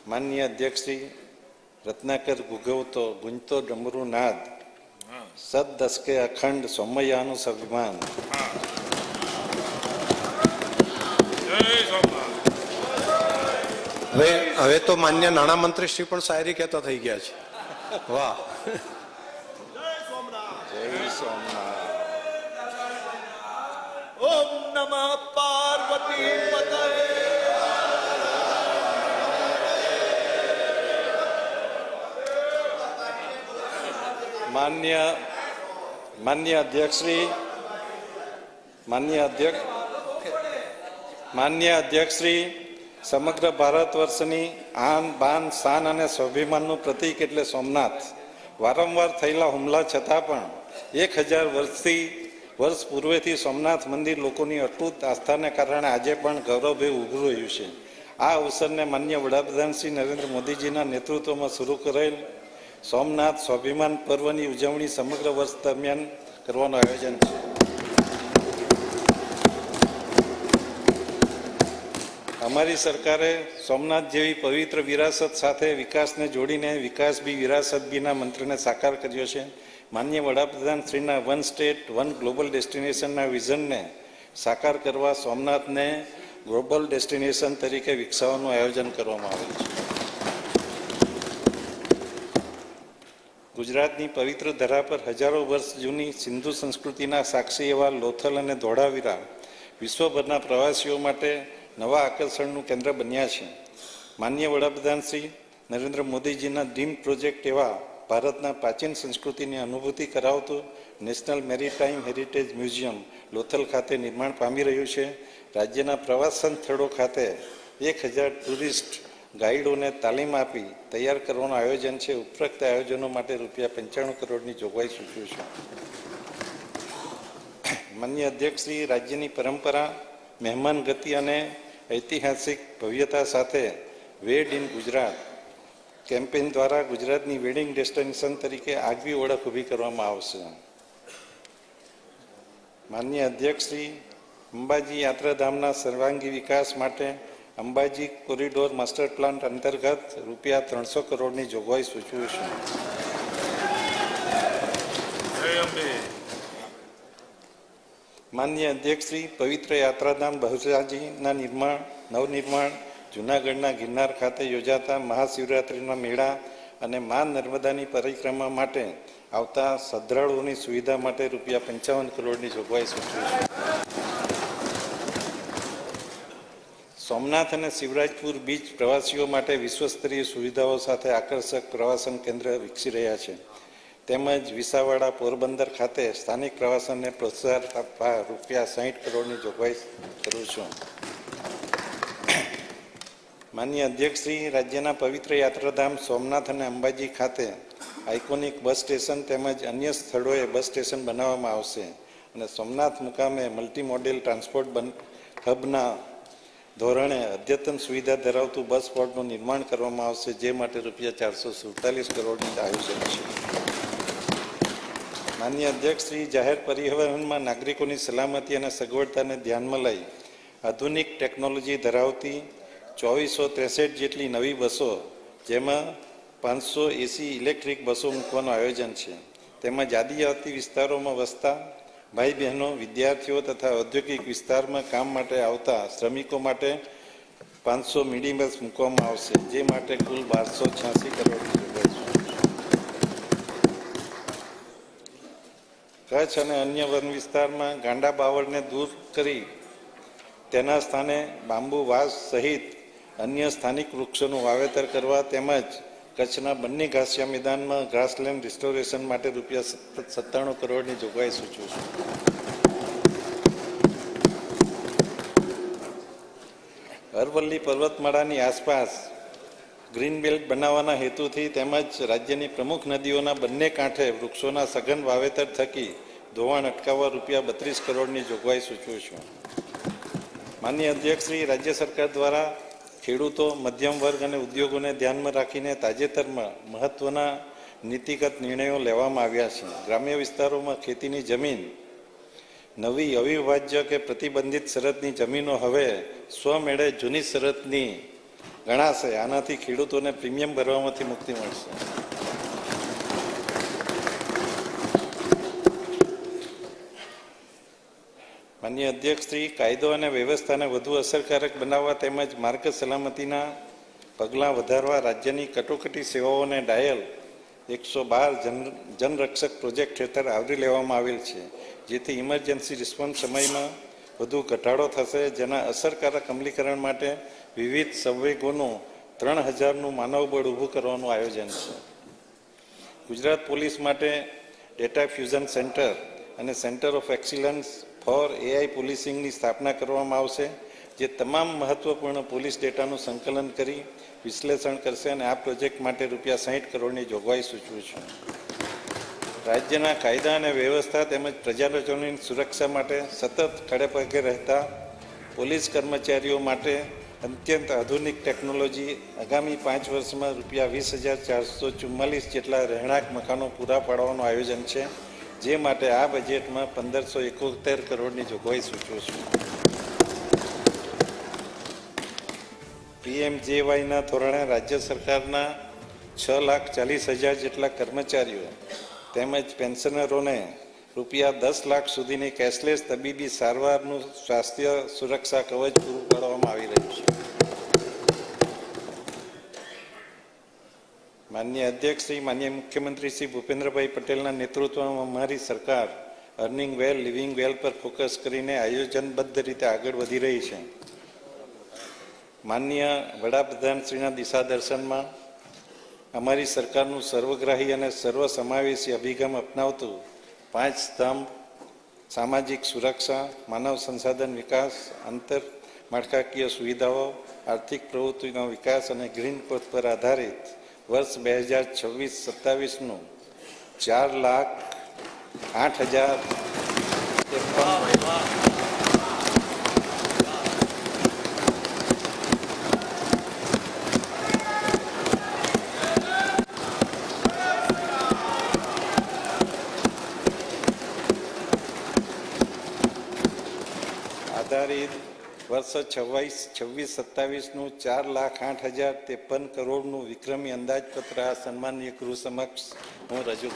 માનનીય અધ્યક્ષ શ્રી રત્નાકર ગુંજતો ડમરૂ નાદ સદ દસકે અખંડ સોમૈયાનું સ્વાભિમાન. હવે તો માન્ય નાણામંત્રી શ્રી પણ શાયરી કહેતા થઈ ગયા છે. વાહ. જય સોમનાથ. ઓમ નમઃ પાર્વતી પતય. માન્ય અધ્યક્ષ શ્રી સમગ્ર ભારત વર્ષની આન બાન શાન અને સ્વાભિમાનનું પ્રતીક એટલે સોમનાથ. વારંવાર થયેલા હુમલા છતાં પણ 1000 વર્ષ પૂર્વેથી સોમનાથ મંદિર લોકોની અતૂટ આસ્થાને કારણે આજે પણ ગૌરવભેર ઉભું રહ્યું છે. આ અવસરને માન્ય વડાપ્રધાન શ્રી નરેન્દ્ર મોદીજીના નેતૃત્વમાં શરૂ કરેલ સોમનાથ સ્વાભિમાન પર્વની ઉજવણી સમગ્ર વર્ષ દરમિયાન કરવાનું આયોજન છે. અમારી સરકારે સોમનાથ જેવી પવિત્ર વિરાસત સાથે વિકાસને જોડીને વિકાસ બી વિરાસત બીના મંત્રને સાકાર કર્યો છે. માન્ય વડાપ્રધાન શ્રીના વન સ્ટેટ વન ગ્લોબલ ડેસ્ટિનેશનના વિઝનને સાકાર કરવા સોમનાથને ગ્લોબલ ડેસ્ટિનેશન તરીકે વિકસાવવાનું આયોજન કરવામાં આવેલ છે. ગુજરાતની પવિત્ર ધરા પર હજારો વર્ષ જૂની સિંધુ સંસ્કૃતિના સાક્ષી એવા લોથલ અને ધોળાવીરા વિશ્વભરના પ્રવાસીઓ માટે નવા આકર્ષણનું કેન્દ્ર બન્યા છે. માન્ય વડાપ્રધાન શ્રી નરેન્દ્ર મોદીજીના ડ્રીમ પ્રોજેક્ટ એવા ભારતના પ્રાચીન સંસ્કૃતિની અનુભૂતિ કરાવતું national maritime heritage museum Lothal ખાતે નિર્માણ પામી રહ્યું છે. રાજ્યના પ્રવાસન સ્થળો ખાતે 1000 ટુરિસ્ટ ગાઈડોને તાલીમ આપી તૈયાર કરવાનું આયોજન છે. ઉપરોક્ત આયોજનો માટે ₹95 કરોડની જોગવાઈ સૂચવી છે. માન્ય અધ્યક્ષ શ્રી રાજ્યની પરંપરા મહેમાન ગતિ અને ઐતિહાસિક ભવ્યતા સાથે વેડ ઇન ગુજરાત કેમ્પેઇન દ્વારા ગુજરાતની વેડિંગ ડેસ્ટિનેશન તરીકે આગવી ઓળખ ઊભી કરવામાં આવશે. માન્ય અધ્યક્ષ શ્રી અંબાજી યાત્રાધામના સર્વાંગી વિકાસ માટે અંબાજી કોરિડોર માસ્ટર પ્લાન અંતર્ગત ₹300 કરોડની જોગવાઈ સૂચવી છે. માન્ય અધ્યક્ષ શ્રી પવિત્ર યાત્રાધામ બહુચરાજીના નવનિર્માણ જૂનાગઢના ગિરનાર ખાતે યોજાતા મહાશિવરાત્રિના મેળા અને મા નર્મદાની પરિક્રમા માટે આવતા શ્રદ્ધાળુઓની સુવિધા માટે ₹55 કરોડની જોગવાઈ સૂચવી છે. સોમનાથ અને શિવરાજપુર બીચ પ્રવાસીઓ માટે વિશ્વસ્તરીય સુવિધાઓ સાથે આકર્ષક પ્રવાસન કેન્દ્ર વિકસી રહ્યા છે. તેમજ વિસાવાડા પોરબંદર ખાતે સ્થાનિક પ્રવાસનને પ્રોત્સાહન આપવા ₹60 કરોડની જોગવાઈ કરું છું. માન્ય અધ્યક્ષ શ્રી રાજ્યના પવિત્ર યાત્રાધામ સોમનાથ અને અંબાજી ખાતે આઇકોનિક બસ સ્ટેશન તેમજ અન્ય સ્થળોએ બસ સ્ટેશન બનાવવામાં આવશે અને સોમનાથ મુકામે મલ્ટી મોડેલ ટ્રાન્સપોર્ટ હબના ધોરણે અદ્યતન સુવિધા ધરાવતું બસ પોર્ટનું નિર્માણ કરવામાં આવશે, જે માટે ₹447 કરોડનું આયોજન છે. માન્ય અધ્યક્ષ શ્રી જાહેર પરિવહનમાં નાગરિકોની સલામતી અને સગવડતાને ધ્યાનમાં લઈ આધુનિક ટેકનોલોજી ધરાવતી 2463 જેટલી નવી બસો, જેમાં 500 AC ઇલેક્ટ્રિક બસો મૂકવાનું આયોજન છે. તેમજ આદિજાતિ વિસ્તારોમાં વસતા ભાઈ બહેનો, વિદ્યાર્થીઓ તથા ઔદ્યોગિક વિસ્તારમાં કામ માટે આવતા શ્રમિકો માટે 500 મિની બસ મૂકવામાં આવશે, જે માટે કુલ ₹1286 કરોડની જોગવાઈ છે. કચ્છ અને અન્ય વન વિસ્તારમાં ગાંડા બાવળને દૂર કરી તેના સ્થાને બાંબુ વાંસ સહિત અન્ય સ્થાનિક વૃક્ષોનું વાવેતર કરવા તેમજ કચ્છના બંને ઘાસિયા મેદાનમાં ગ્રાસલેન્ડ રિસ્ટોરેશન માટે ₹97 કરોડની જોગવાઈ સૂચવું છું. અરવલ્લી પર્વતમાળાની આસપાસ ગ્રીન બેલ્ટ બનાવવાના હેતુથી તેમજ રાજ્યની પ્રમુખ નદીઓના બંને કાંઠે વૃક્ષોના સઘન વાવેતર થકી ધોવાણ અટકાવવા ₹32 કરોડની જોગવાઈ સૂચવું છું. માન્ય અધ્યક્ષ શ્રી રાજ્ય સરકાર દ્વારા ખેડૂતો, મધ્યમ વર્ગ અને ઉદ્યોગોને ધ્યાનમાં રાખીને તાજેતરમાં મહત્વના નીતિગત નિર્ણયો લેવામાં આવ્યા છે. ગ્રામ્ય વિસ્તારોમાં ખેતીની જમીન નવી અવિભાજ્ય કે પ્રતિબંધિત શરતની જમીનો હવે સ્વમેળે જૂની શરતની ગણાશે. આનાથી ખેડૂતોને પ્રીમિયમ ભરવામાંથી મુક્તિ મળશે. માનનીય અધ્યક્ષ શ્રી, કાયદો અને વ્યવસ્થાને વધુ અસરકારક બનાવવા તેમજ માર્ગ સલામતીના પગલાં વધારવા રાજ્યની કટોકટી સેવાઓને ડાયલ 112 જનરક્ષક પ્રોજેક્ટ હેઠળ આવરી લેવામાં આવેલ છે, જેથી ઇમરજન્સી રિસ્પોન્સ સમયમાં વધુ ઘટાડો થશે. જેના અસરકારક અમલીકરણ માટે વિવિધ સંવેગોનું 3000નું માનવબળ ઊભું કરવાનું આયોજન છે. ગુજરાત પોલીસ માટે ડેટા ફ્યુઝન સેન્ટર અને center of excellence for AI પોલીસિંગની સ્થાપના કરવામાં આવશે, જે તમામ મહત્વપૂર્ણ પોલીસ ડેટાનું સંકલન કરી વિશ્લેષણ કરશે અને આ પ્રોજેક્ટ માટે ₹60 કરોડની જોગવાઈ સૂચવું છું. રાજ્યના કાયદા અને વ્યવસ્થા તેમજ પ્રજાજનોની સુરક્ષા માટે સતત ખડેપગે રહેતા પોલીસ કર્મચારીઓ માટે અત્યંત આધુનિક ટેકનોલોજી આગામી 5 વર્ષમાં ₹20,444 જેટલા રહેણાંક મકાનો પૂરા પાડવાનું આયોજન છે, જે માટે આ બજેટમાં 1571 કરોડની જોગવાઈ સૂચવું છું. PMJYના ધોરણે રાજ્ય સરકારના 6,40,000 જેટલા કર્મચારીઓ તેમજ પેન્શનરોને ₹10 લાખ સુધીની કેશલેસ તબીબી સારવારનું સ્વાસ્થ્ય સુરક્ષા કવચ પૂરું પાડવામાં આવી રહ્યું છે. માનનીય અધ્યક્ષ શ્રી, માનનીય મુખ્યમંત્રી શ્રી ભૂપેન્દ્રભાઈ પટેલના નેતૃત્વમાં અમારી સરકાર અર્નિંગ વેલ લિવિંગ વેલ પર ફોકસ કરીને આયોજનબદ્ધ રીતે આગળ વધી રહી છે. માનનીય વડાપ્રધાનશ્રીના દિશા દર્શનમાં અમારી સરકારનું સર્વગ્રાહી અને સર્વસમાવેશી અભિગમ અપનાવતું 5 સ્તંભ સામાજિક સુરક્ષા, માનવ સંસાધન વિકાસ, આંતર માળખાકીય સુવિધાઓ, આર્થિક પ્રવૃત્તિનો વિકાસ અને ગ્રીન ગ્રોથ પર આધારિત વર્ષ 2026-27નું 4,08,053 આધારિત વર્ષ 26-27નું 4,08,053 કરોડનું વિક્રમી અંદાજપત્ર આ સન્માનીય ગૃહ સમક્ષ હું રજૂ